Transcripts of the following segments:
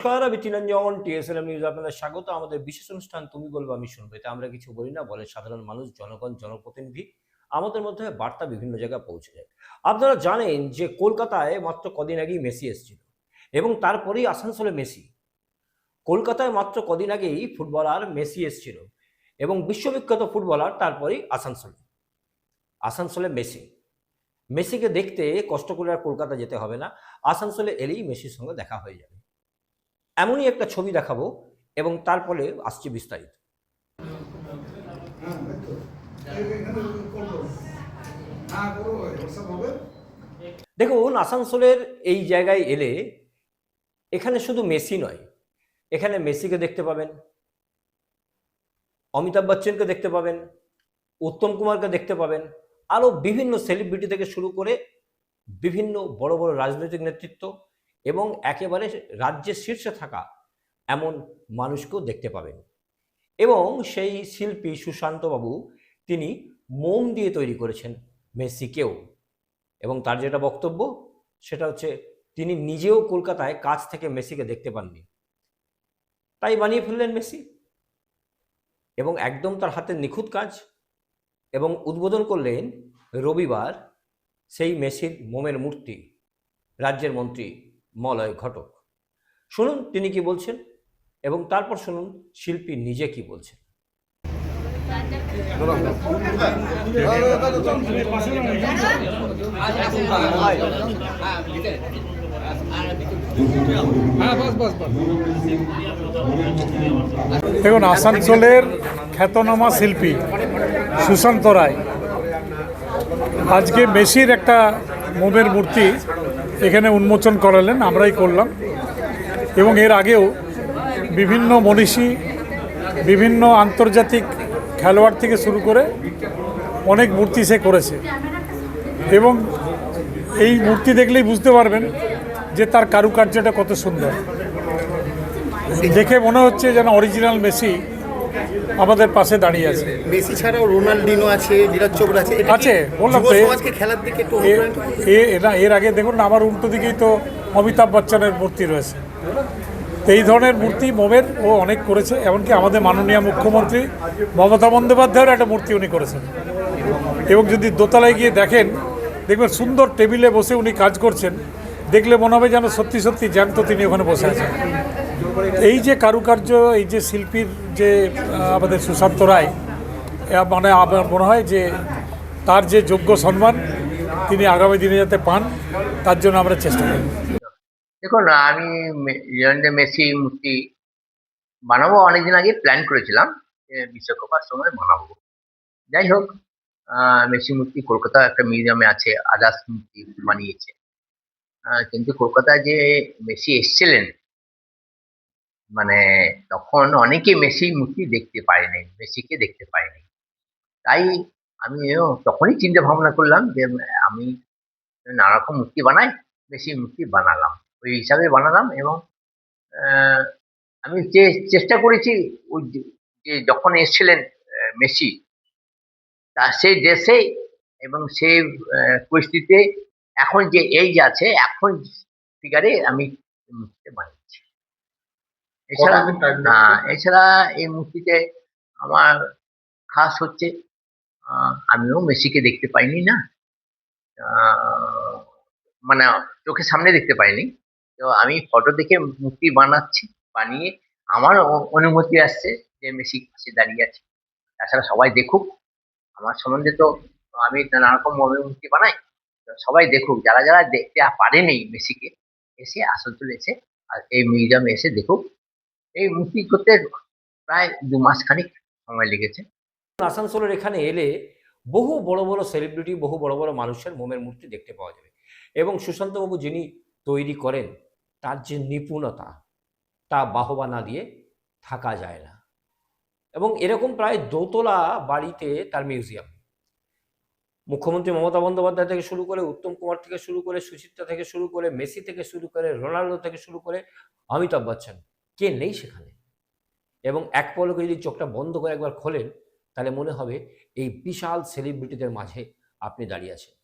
নমস্কার, আমি চিরঞ্জন টিএসএলএম নিউজ আপনাদের স্বাগত। আমাদের বিশেষ অনুষ্ঠান তুমি বলবো আমি শুনবো। এতে আমরা কিছু বলি না, বলে সাধারণ মানুষ, জনগণ, জনপ্রতিনিধি আমাদের মধ্যে বার্তা বিভিন্ন জায়গায় পৌঁছে যায়। আপনারা জানেন যে কলকাতায় মাত্র কদিন আগেই মেসি এসেছিল এবং তারপরেই আসানসোলে মেসি। কলকাতায় মাত্র কদিন আগেই ফুটবলার মেসি এসেছিল এবং বিশ্ববিখ্যাত ফুটবলার তারপরেই আসানসোলে মেসি। মেসিকে দেখতে কষ্ট করে আর কলকাতা যেতে হবে না, আসানসোলে এলেই মেসির সঙ্গে দেখা হয়ে যাবে। এমনই একটা ছবি দেখাবো এবং তারপরে আসছে বিস্তারিত। দেখুন, আসানসোলের এই জায়গায় এলে এখানে শুধু মেসি নয়, এখানে মেসিকে দেখতে পাবেন, অমিতাভ বচ্চনকে দেখতে পাবেন, উত্তম কুমারকে দেখতে পাবেন, আরও বিভিন্ন সেলিব্রিটি থেকে শুরু করে বিভিন্ন বড় বড় রাজনৈতিক নেতৃত্ব এবং একেবারে রাজ্যের শীর্ষে থাকা এমন মানুষকেও দেখতে পাবেন। এবং সেই শিল্পী সুশান্তবাবু তিনি মোম দিয়ে তৈরি করেছেন মেসিকেও, এবং তার যেটা বক্তব্য সেটা হচ্ছে তিনি নিজেও কলকাতায় কাছ থেকে মেসিকে দেখতে পাননি, তাই বানিয়ে ফেললেন মেসি। এবং একদম তার হাতের নিখুঁত কাজ, এবং উদ্বোধন করলেন রবিবার সেই মেসির মোমের মূর্তি রাজ্যের মন্ত্রী মলয় ঘটক। শুনুন তিনি কি বলছেন এবং তারপর শুনুন শিল্পী নিজে কি বলছেন। দেখুন, আসানসোলের খ্যাতনামা শিল্পী সুশান্ত রায় আজকে মেসির একটা মোমের মূর্তি এখানে উন্মোচন করালেন, আমরাই করলাম। এবং এর আগেও বিভিন্ন মনীষী, বিভিন্ন আন্তর্জাতিক খেলোয়াড় থেকে শুরু করে অনেক মূর্তি সে করেছে। এবং এই মূর্তি দেখলেই বুঝতে পারবেন যে তার কারুকার্যটা কত সুন্দর। দেখে মনে হচ্ছে যেন অরিজিনাল মেসি আমাদের পাশে দাঁড়িয়ে আছে। মেসি ছাড়াও রোনাল্ডিনো আছে, নীরজ চোপড়া আছে, বললাম তো। খেলার দিকে এর আগে দেখুন না, আমার উল্টো দিকেই তো অমিতাভ বচ্চনের মূর্তি রয়েছে। এই ধরনের মূর্তি মোমের ও অনেক করেছে, এমনকি আমাদের মাননীয় মুখ্যমন্ত্রী মমতা বন্দ্যোপাধ্যায়ের একটা মূর্তি উনি করেছেন। এবং যদি দোতলায় গিয়ে দেখেন, দেখবেন সুন্দর টেবিলে বসে উনি কাজ করছেন, দেখলে মনে হবে যেন সত্যি সত্যি জ্যান্ত তিনি ওখানে বসে আছেন। এই যে কারুকার্য, এই যে শিল্পীর যে আমাদের সুশান্ত রায়, মানে আমার মনে হয় যে তার যে যোগ্য সম্মান তিনি আগামী দিনে যাতে পান, তার জন্য আমরা চেষ্টা করি। দেখুন, আমি মেসি মূর্তি বানাবো অনেকদিন আগে প্ল্যান করেছিলাম যে বিশ্বকাপের সময় বানাবো। যাই হোক, মেসি মূর্তি কলকাতা একটা মিউজিয়ামে আছে, আদার্স মূর্তি বানিয়েছে। কিন্তু কলকাতায় যে মেসি এসেছিলেন, মানে তখন অনেকে মেসি মূর্তি দেখতে পায়নি, মেসিকে দেখতে পায়নি। তাই আমি তখনই চিন্তা ভাবনা করলাম যে আমি নানা রকম মূর্তি বানাই, মেসি মূর্তি বানালাম, ওই হিসাবে বানালাম। এবং আমি যে চেষ্টা করেছি ওই যে যখন এসেছিলেন মেসি, তা সেই ড্রেসে এবং সেই পরিস্থিতিতে এখন যে এইজ আছে, এখন ফিগারে আমি মূর্তিটা বানিয়েছি। এছাড়া এই মূর্তিতে আমার খাস হচ্ছে আমিও মেসিকে দেখতে পাইনি না, মানে চোখের সামনে দেখতে পাইনি। তো আমি ফটো দেখে মূর্তি বানাচ্ছি, বানিয়ে আমার অনুমতি আসছে যে মেসি পাশে দাঁড়িয়ে আছে। তাছাড়া সবাই দেখুক আমার সম্বন্ধে, তো আমি নানা রকম মূর্তি বানাই, সবাই দেখুক, যারা যারা দেখতে পারেনি মেসিকে, এসে আসানসোলে এসে আর এই মিউজিয়ামে এসে দেখুক। এই মূর্তি করতে প্রায় 2 মাস খানিক সময় লেগেছে। আসানসোলের এখানে এলে বহু বড় বড় সেলিব্রিটি, বহু বড় বড় মানুষের মোমের মূর্তি দেখতে পাওয়া যাবে। এবং সুশান্তবাবু যিনি তৈরি করেন, তার যে নিপুণতা, তা বাহবা না দিয়ে থাকা যায় না। এবং এরকম প্রায় দোতলা বাড়িতে তার মিউজিয়াম। মুখ্যমন্ত্রী মমতা বন্দ্যোপাধ্যায় থেকে শুরু করে, উত্তম কুমার থেকে শুরু করে, সুচিত্রা থেকে শুরু করে, মেসি থেকে শুরু করে, রোনাল্ডো থেকে শুরু করে, অমিতাভ বচ্চন, কে নেই সেখানে। এবং এক পলকে যদি চোখটা বন্ধ করে একবার খোলেন, তাহলে মনে হবে এই বিশাল সেলিব্রিটিদের মাঝে আপনি দাঁড়িয়ে আছেন।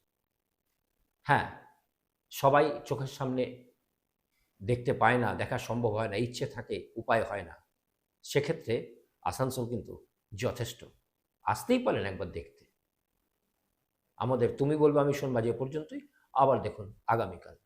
হ্যাঁ, সবাই চোখের সামনে দেখতে পায় না, দেখা সম্ভব হয় না, ইচ্ছে থাকে উপায় হয় না, সেক্ষেত্রে আসানসোল কিন্তু যথেষ্ট। আসতেই পারেন একবার দেখতে। আমাদের তুমি বলবে আমি শোনবাজি এ পর্যন্তই। আবার দেখুন আগামীকাল।